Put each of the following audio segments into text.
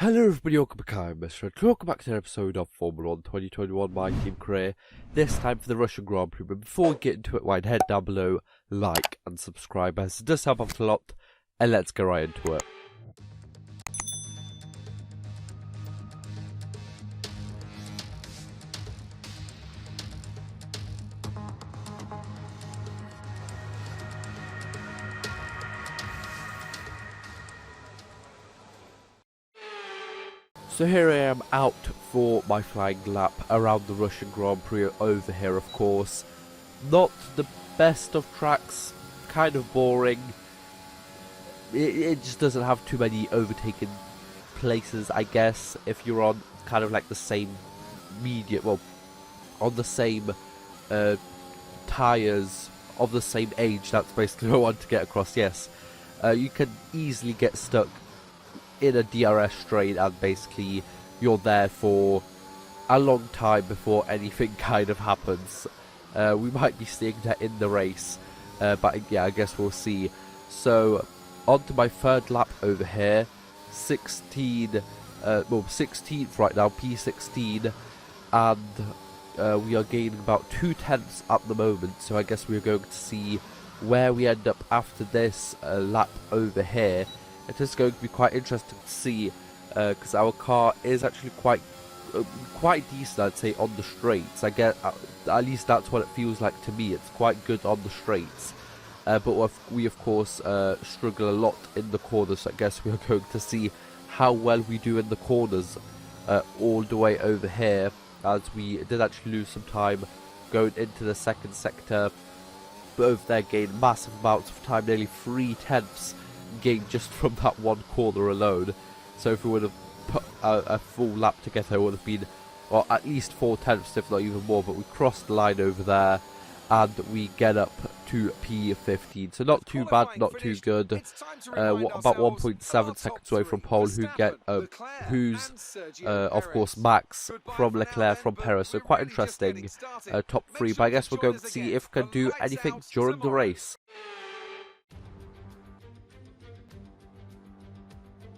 Hello everybody, welcome back. I'm MrRedClaw. Welcome back to an episode of Formula 1 2021 My Team Career. This time for the Russian Grand Prix. But before we get into it, why head down below, like and subscribe, as it does help out a lot. And let's get right into it. So here I am out for my flying lap around the Russian Grand Prix over here, of course. Not the best of tracks, kind of boring. It just doesn't have too many overtaken places, I guess, if you're on kind of like the same on the same tyres of the same age. That's basically what I want to get across, yes. You can easily get stuck in a DRS straight, and basically you're there for a long time before anything kind of happens. We might be seeing that in the race, but yeah, I guess we'll see. So on to my third lap over here, 16th right now, P16, and we are gaining about 2/10 at the moment, so I guess we're going to see where we end up after this lap over here. It is going to be quite interesting to see, because our car is actually quite decent, I'd say, on the straights. I get at least that's what it feels like to me. It's quite good on the straights, but we of course struggle a lot in the corners. So I guess we are going to see how well we do in the corners all the way over here, as we did actually lose some time going into the second sector, but over there gained massive amounts of time, nearly 3/10 gained just from that one corner alone. So if we would have put a full lap together, it would have been, well, at least 4/10, if not even more. But we crossed the line over there, and we get up to P15. So not too bad, not too good. About 1.7 seconds away from pole, who's of course Max from Leclerc from Perez. So quite interesting, top three. But I guess we're going to see if we can do anything during the race.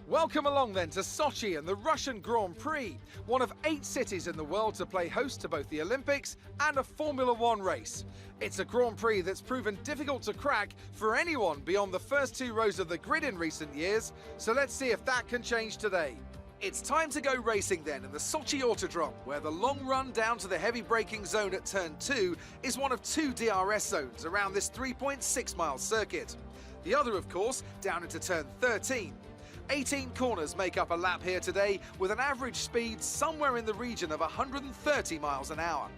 Welcome along then to Sochi and the Russian Grand Prix, one of 8 cities in the world to play host to both the Olympics and a Formula 1 race. It's a Grand Prix that's proven difficult to crack for anyone beyond the first 2 rows of the grid in recent years, so let's see if that can change today. It's time to go racing then in the Sochi Autodrome, where the long run down to the heavy braking zone at turn 2 is one of 2 DRS zones around this 3.6-mile circuit. The other, of course, down into turn 13. 18 corners make up a lap here today, with an average speed somewhere in the region of 130 miles an hour.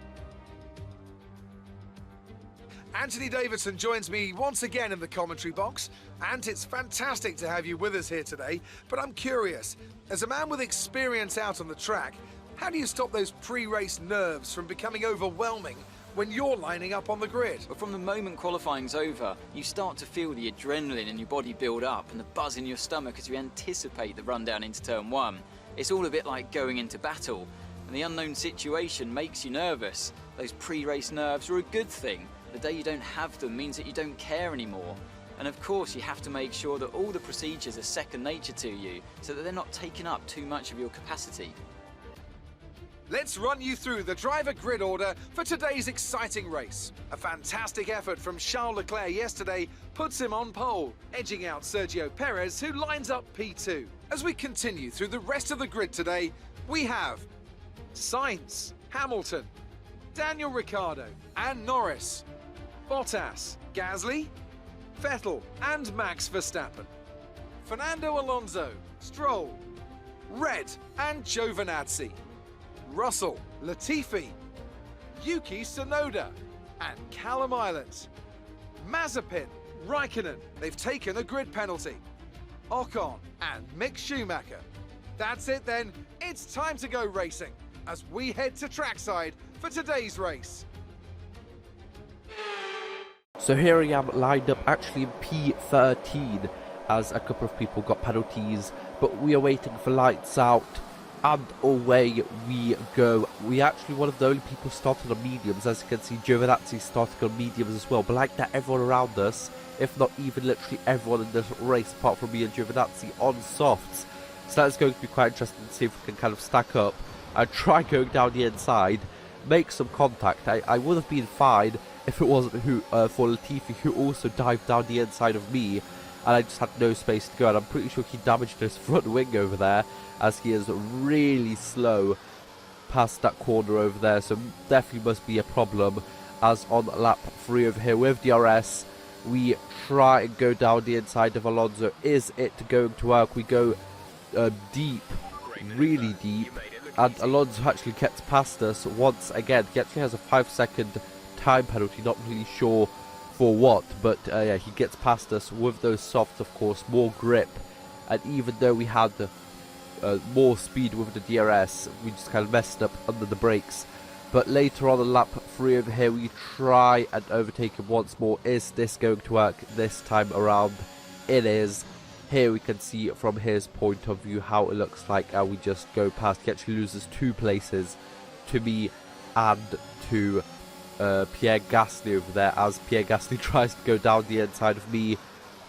Anthony Davidson joins me once again in the commentary box, and it's fantastic to have you with us here today. But I'm curious, as a man with experience out on the track, how do you stop those pre-race nerves from becoming overwhelming when you're lining up on the grid? But from the moment qualifying's over, you start to feel the adrenaline in your body build up and the buzz in your stomach as you anticipate the run down into turn 1. It's all a bit like going into battle, and the unknown situation makes you nervous. Those pre-race nerves are a good thing. The day you don't have them means that you don't care anymore. And of course you have to make sure that all the procedures are second nature to you, so that they're not taking up too much of your capacity. Let's run you through the driver grid order for today's exciting race. A fantastic effort from Charles Leclerc yesterday puts him on pole, edging out Sergio Perez, who lines up P2. As we continue through the rest of the grid today, we have Sainz, Hamilton, Daniel Ricciardo and Norris, Bottas, Gasly, Vettel and Max Verstappen, Fernando Alonso, Stroll, Red and Giovinazzi, Russell, Latifi, Yuki Tsunoda and Callum Island, Mazepin, Raikkonen, they've taken a grid penalty, Ocon and Mick Schumacher. That's it then, it's time to go racing as we head to trackside for today's race. So here I am lined up actually in P13, as a couple of people got penalties, but we are waiting for lights out, and away we go. We actually one of the only people started on mediums. As you can see, Giovinazzi started on mediums as well, but like that, everyone around us, if not even literally everyone in this race apart from me and Giovinazzi, on softs. So that's going to be quite interesting to see if we can kind of stack up and try going down the inside, make some contact. I would have been fine if it wasn't for Latifi, who also dived down the inside of me, and I just had no space to go, and I'm pretty sure he damaged his front wing over there, as he is really slow past that corner over there, so definitely must be a problem. As on lap 3 over here with DRS, we try and go down the inside of Alonso. Is it going to work? We go deep, really deep, and Alonso actually gets past us once again. He actually has a 5-second time penalty, not really sure for what, but yeah, he gets past us with those softs, of course, more grip, and even though we had more speed with the DRS, we just kind of messed up under the brakes. But later on in lap 3 over here, we try and overtake him once more. Is this going to work this time around? It is. Here we can see from his point of view how it looks like, and we just go past. He actually loses 2 places to me and to Pierre Gasly over there, as Pierre Gasly tries to go down the inside of me.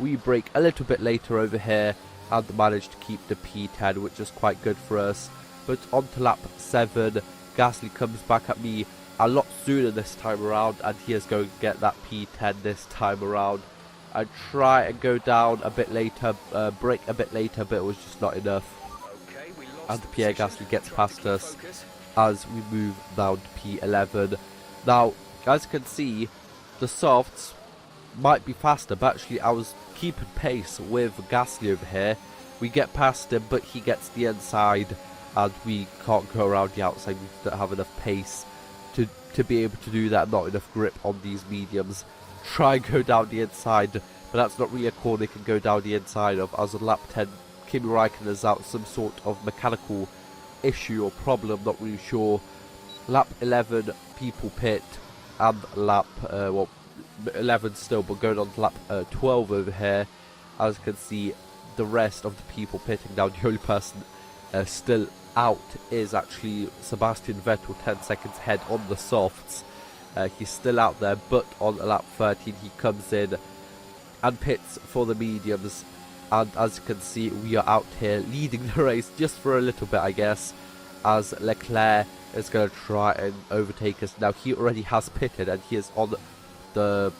We brake a little bit later over here and managed to keep the P10, which is quite good for us. But on to lap 7, Gasly comes back at me a lot sooner this time around, and he is going to get that P10 this time around. I try and go down a bit later, brake a bit later, but it was just not enough. And Pierre Gasly gets past us as we move down to P11. Now, as you can see, the softs might be faster, but actually I was keeping pace with Gasly over here. We get past him, but he gets the inside, and we can't go around the outside. We don't have enough pace to be able to do that, not enough grip on these mediums. Try and go down the inside, but that's not really a corner they can go down the inside of, as on lap 10, Kimi Räikkönen is out some sort of mechanical issue or problem, not really sure. Lap 11, people pit, and lap, 11 still, but going on to lap 12 over here. As you can see, the rest of the people pitting down, the only person still out is actually Sebastian Vettel, 10 seconds ahead on the softs. He's still out there, but on lap 13 he comes in and pits for the mediums, and as you can see, we are out here leading the race just for a little bit, I guess, as Leclerc is going to try and overtake us. Now, he already has pitted, and he is on the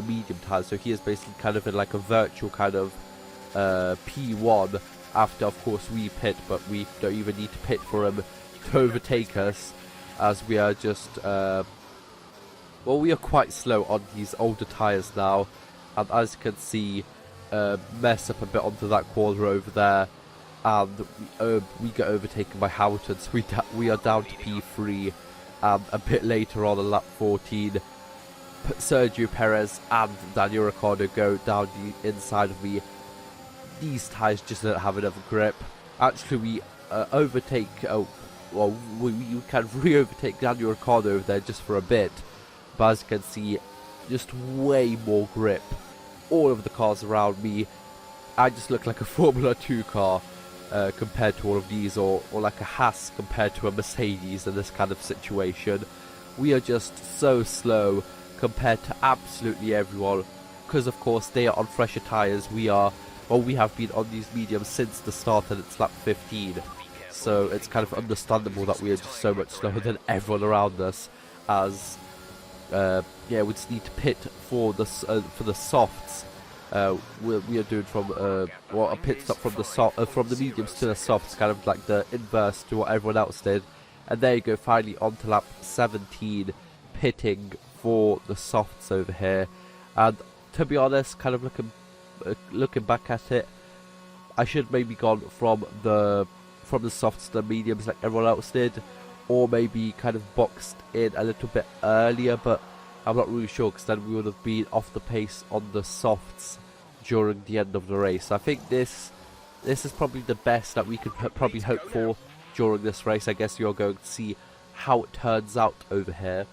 medium tires, so he is basically kind of in like a virtual kind of P1 after, of course, we pit, but we don't even need to pit for him to overtake us, as we are just well, we are quite slow on these older tires now, and as you can see, mess up a bit onto that corner over there, and we get overtaken by Hamilton, so we are down to P3, and a bit later on lap 14, Sergio Perez and Daniel Ricciardo go down the inside of me. These tyres just don't have enough grip. Actually, we overtake, we can re-overtake Daniel Ricciardo over there just for a bit, but as you can see, just way more grip. All of the cars around me, I just look like a Formula 2 car compared to all of these, or like a Haas compared to a Mercedes in this kind of situation. We are just so slow compared to absolutely everyone, because of course they are on fresher tyres. We have been on these mediums since the start, and it's lap 15, so it's kind of understandable that we are just so much slower than everyone around us, as yeah, we just need to pit for the softs. We are doing from a pit stop from the mediums to the softs, kind of like the inverse to what everyone else did. And there you go, finally on to lap 17, pitting for the softs over here. And to be honest, kind of looking back at it, I should maybe gone from the softs to the mediums like everyone else did, or maybe kind of boxed in a little bit earlier, but I'm not really sure, because then we would have been off the pace on the softs during the end of the race. I think this is probably the best that we could probably hope for during this race. I guess you're going to see how it turns out over here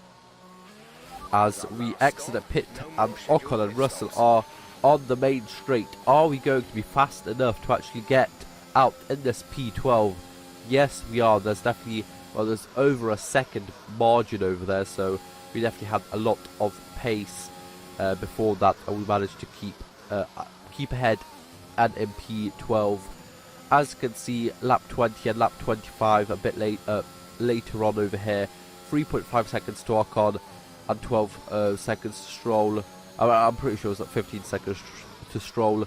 as we exit a pit, and Ocon and Russell are on the main straight. Are we going to be fast enough to actually get out in this P12? Yes, we are. There's definitely, well, there's over a second margin over there, so we definitely had a lot of pace before that, and we managed to keep ahead and in P12. As you can see, lap 20 and lap 25 a bit later on over here. 3.5 seconds to Ocon and 12 seconds to Stroll. I'm pretty sure it was like 15 seconds to Stroll.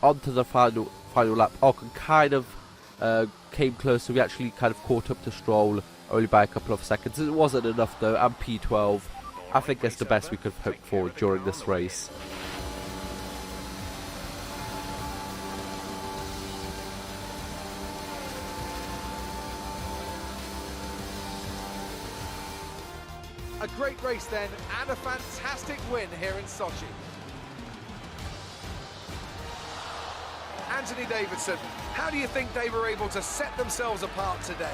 Onto the final lap. Ocon kind of came close, so we actually kind of caught up to Stroll only by a couple of seconds. It wasn't enough though, and P12. I think it's the best we could hope for during this race. A great race then, and a fantastic win here in Sochi. Anthony Davidson, how do you think they were able to set themselves apart today?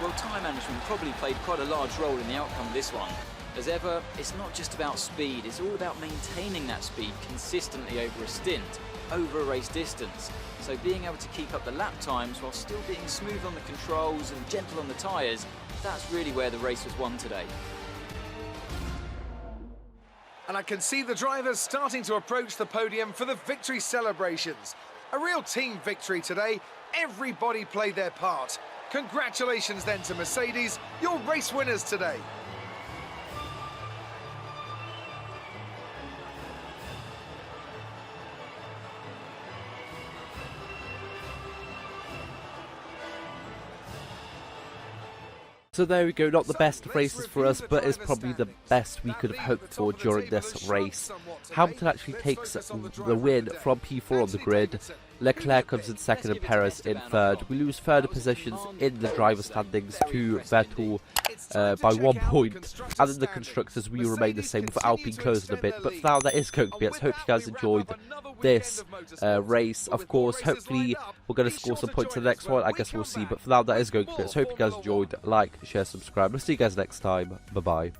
Well, time management probably played quite a large role in the outcome of this one. As ever, it's not just about speed, it's all about maintaining that speed consistently over a stint, over a race distance. So being able to keep up the lap times while still being smooth on the controls and gentle on the tyres, that's really where the race was won today. And I can see the drivers starting to approach the podium for the victory celebrations. A real team victory today. Everybody played their part. Congratulations then to Mercedes, your race winners today. So there we go, not the best of races for us, but it's probably the best we could have hoped for during this race. Hamilton actually takes the win from P4 on the grid. Leclerc comes in second and Perez in third. We lose further positions in the driver standings to Vettel by 1 point. And in the constructors we remain the same with Alpine closing a bit. But for now that is going to be it. So hope you guys enjoyed this race. Of course, hopefully we're going to score some points in the next one. I guess we'll see. But for now that is going to be it. So hope you guys enjoyed. Like, share, subscribe. I'll see you guys next time. Bye bye.